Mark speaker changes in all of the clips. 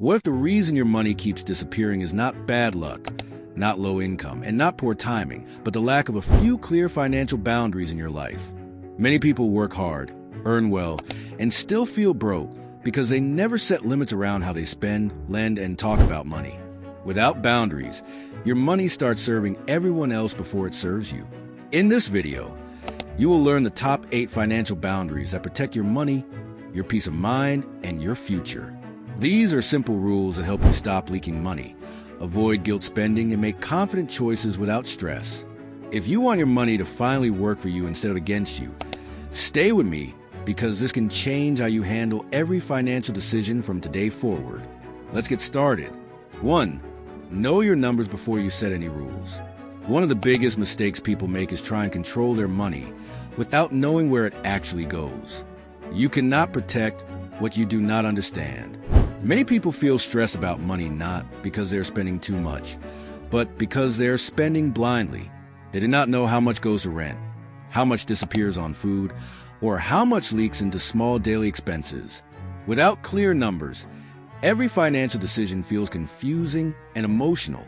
Speaker 1: What if the reason your money keeps disappearing is not bad luck, not low income, and not poor timing, but the lack of a few clear financial boundaries in your life? Many people work hard, earn well, and still feel broke because they never set limits around how they spend, lend, and talk about money. Without boundaries, your money starts serving everyone else before it serves you. In this video, you will learn the top 8 financial boundaries that protect your money, your peace of mind, and your future. These are simple rules that help you stop leaking money, avoid guilt spending, and make confident choices without stress. If you want your money to finally work for you instead of against you, stay with me because this can change how you handle every financial decision from today forward. Let's get started. 1. Know your numbers before you set any rules. One of the biggest mistakes people make is try and control their money without knowing where it actually goes. You cannot protect what you do not understand. Many people feel stressed about money not because they're spending too much, but because they're spending blindly. They do not know how much goes to rent, how much disappears on food, or how much leaks into small daily expenses. Without clear numbers, every financial decision feels confusing and emotional.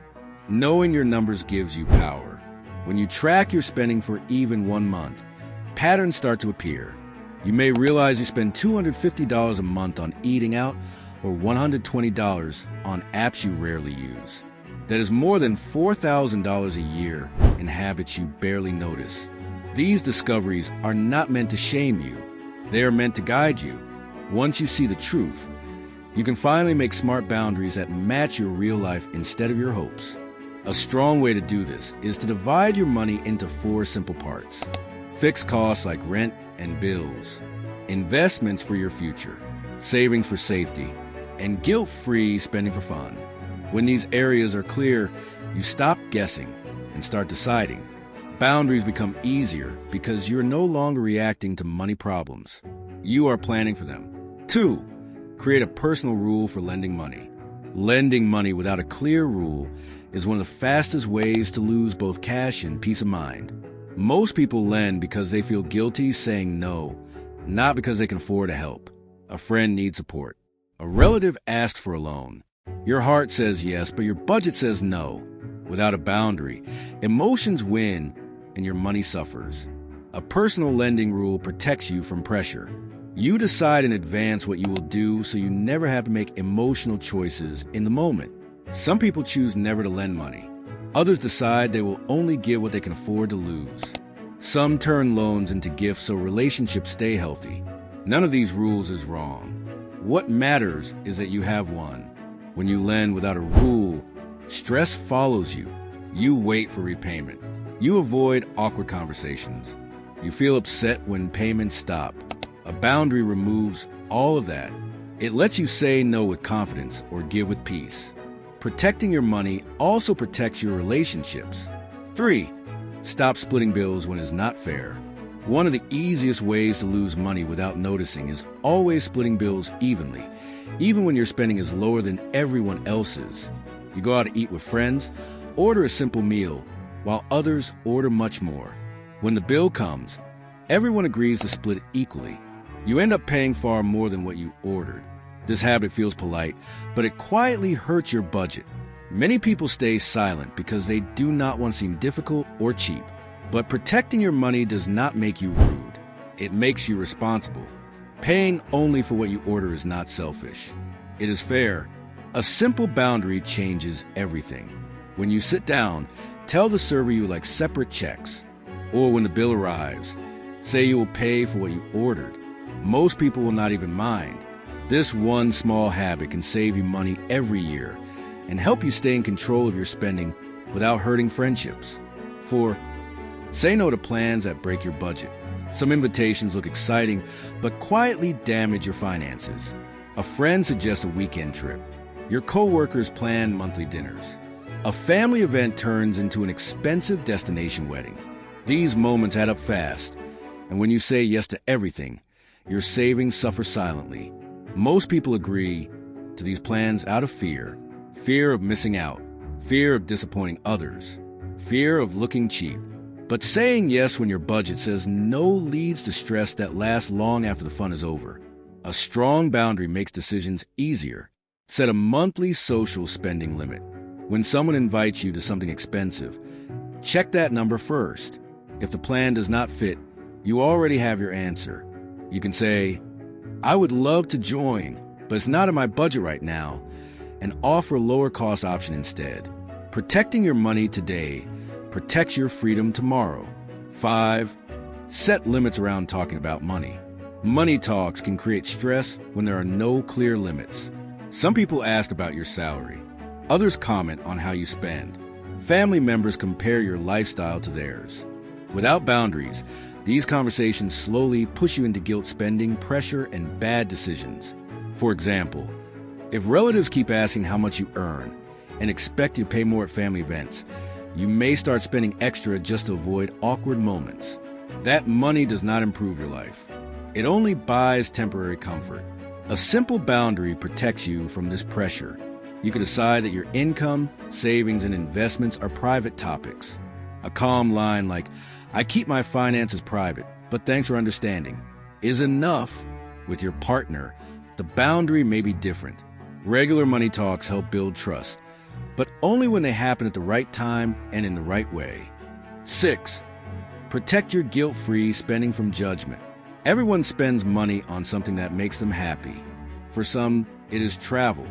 Speaker 1: Knowing your numbers gives you power. When you track your spending for even 1 month, patterns start to appear. You may realize you spend $250 a month on eating out or $120 on apps you rarely use. That is more than $4,000 a year in habits you barely notice. These discoveries are not meant to shame you. They are meant to guide you. Once you see the truth, you can finally make smart boundaries that match your real life instead of your hopes. A strong way to do this is to divide your money into 4 simple parts. Fixed costs like rent and bills, investments for your future, saving for safety, and guilt-free spending for fun. When these areas are clear, you stop guessing and start deciding. Boundaries become easier because you're no longer reacting to money problems. You are planning for them. 2. Create a personal rule for lending money. Lending money without a clear rule is one of the fastest ways to lose both cash and peace of mind. Most people lend because they feel guilty saying no, not because they can afford to help. A friend needs support. A relative asked for a loan. Your heart says yes, but your budget says no. Without a boundary, emotions win and your money suffers. A personal lending rule protects you from pressure. You decide in advance what you will do so you never have to make emotional choices in the moment. Some people choose never to lend money. Others decide they will only give what they can afford to lose. Some turn loans into gifts so relationships stay healthy. None of these rules is wrong. What matters is that you have one. When you lend without a rule, stress follows you. You wait for repayment. You avoid awkward conversations. You feel upset when payments stop. A boundary removes all of that. It lets you say no with confidence or give with peace. Protecting your money also protects your relationships. 3. Stop splitting bills when it's not fair. One of the easiest ways to lose money without noticing is always splitting bills evenly, even when your spending is lower than everyone else's. You go out to eat with friends, order a simple meal, while others order much more. When the bill comes, everyone agrees to split it equally. You end up paying far more than what you ordered. This habit feels polite, but it quietly hurts your budget. Many people stay silent because they do not want to seem difficult or cheap. But protecting your money does not make you rude. It makes you responsible. Paying only for what you order is not selfish. It is fair. A simple boundary changes everything. When you sit down, tell the server you would like separate checks. Or when the bill arrives, say you will pay for what you ordered. Most people will not even mind. This one small habit can save you money every year and help you stay in control of your spending without hurting friendships. 4. Say no to plans that break your budget. Some invitations look exciting, but quietly damage your finances. A friend suggests a weekend trip. Your coworkers plan monthly dinners. A family event turns into an expensive destination wedding. These moments add up fast, and when you say yes to everything, your savings suffer silently. Most people agree to these plans out of fear. Fear of missing out, fear of disappointing others, fear of looking cheap. But saying yes when your budget says no leads to stress that lasts long after the fun is over. A strong boundary makes decisions easier. Set a monthly social spending limit. When someone invites you to something expensive, check that number first. If the plan does not fit, you already have your answer. You can say, "I would love to join, but it's not in my budget right now," and offer a lower cost option instead. Protecting your money today protects your freedom tomorrow. 5. Set limits around talking about money. Money talks can create stress when there are no clear limits. Some people ask about your salary. Others comment on how you spend. Family members compare your lifestyle to theirs. Without boundaries, these conversations slowly push you into guilt spending, pressure, and bad decisions. For example, if relatives keep asking how much you earn and expect you to pay more at family events, you may start spending extra just to avoid awkward moments. That money does not improve your life. It only buys temporary comfort. A simple boundary protects you from this pressure. You can decide that your income, savings, and investments are private topics. A calm line like, "I keep my finances private, but thanks for understanding," is enough. With your partner, the boundary may be different. Regular money talks help build trust, but only when they happen at the right time and in the right way. 6. Protect your guilt-free spending from judgment. Everyone spends money on something that makes them happy. For some, it is travel.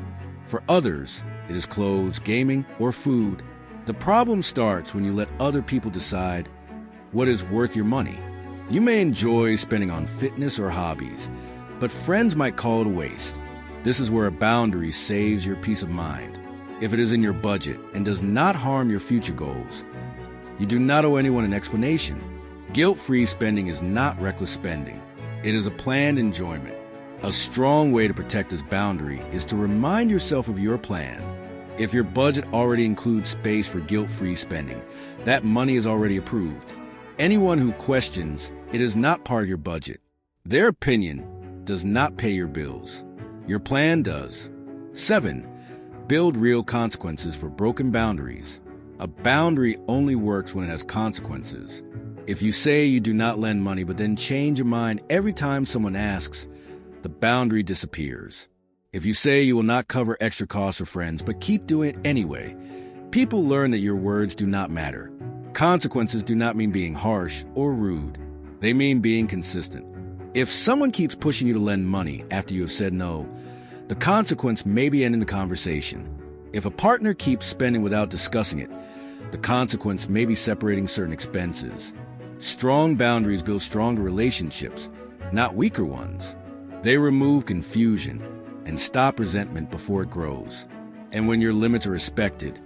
Speaker 1: For others, it is clothes, gaming, or food. The problem starts when you let other people decide what is worth your money. You may enjoy spending on fitness or hobbies, but friends might call it a waste. This is where a boundary saves your peace of mind. If it is in your budget and does not harm your future goals, you do not owe anyone an explanation. Guilt-free spending is not reckless spending. It is a planned enjoyment. A strong way to protect this boundary is to remind yourself of your plan. If your budget already includes space for guilt-free spending, that money is already approved. Anyone who questions it is not part of your budget. Their opinion does not pay your bills. Your plan does. 7. Build real consequences for broken boundaries. A boundary only works when it has consequences. If you say you do not lend money but then change your mind every time someone asks, the boundary disappears. If you say you will not cover extra costs for friends but keep doing it anyway, people learn that your words do not matter. Consequences do not mean being harsh or rude. They mean being consistent. If someone keeps pushing you to lend money after you have said no, the consequence may be ending the conversation. If a partner keeps spending without discussing it, the consequence may be separating certain expenses. Strong boundaries build stronger relationships, not weaker ones. They remove confusion and stop resentment before it grows. And when your limits are respected,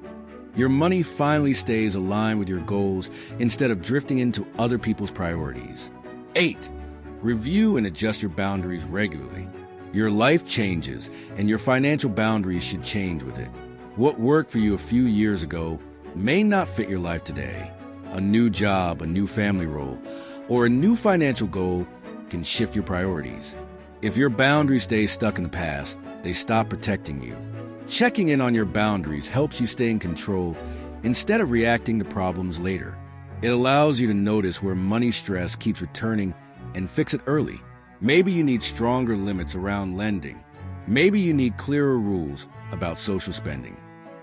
Speaker 1: your money finally stays aligned with your goals instead of drifting into other people's priorities. 8. Review and adjust your boundaries regularly. Your life changes, and your financial boundaries should change with it. What worked for you a few years ago may not fit your life today. A new job, a new family role, or a new financial goal can shift your priorities. If your boundaries stay stuck in the past, they stop protecting you. Checking in on your boundaries helps you stay in control instead of reacting to problems later. It allows you to notice where money stress keeps returning and fix it early. Maybe you need stronger limits around lending. Maybe you need clearer rules about social spending.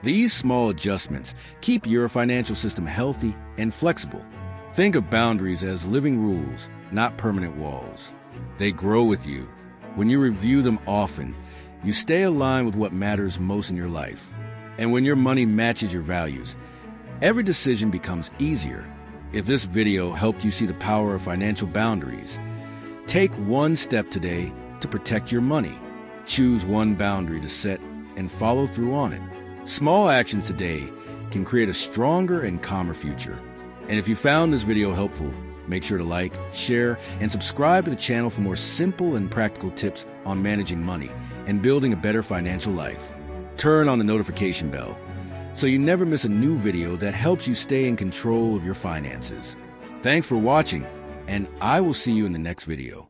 Speaker 1: These small adjustments keep your financial system healthy and flexible. Think of boundaries as living rules, not permanent walls. They grow with you. When you review them often, you stay aligned with what matters most in your life. And when your money matches your values, every decision becomes easier. If this video helped you see the power of financial boundaries, take one step today to protect your money. Choose one boundary to set and follow through on it. Small actions today can create a stronger and calmer future. And if you found this video helpful, make sure to like, share, and subscribe to the channel for more simple and practical tips on managing money and building a better financial life. Turn on the notification bell so you never miss a new video that helps you stay in control of your finances. Thanks for watching, and I will see you in the next video.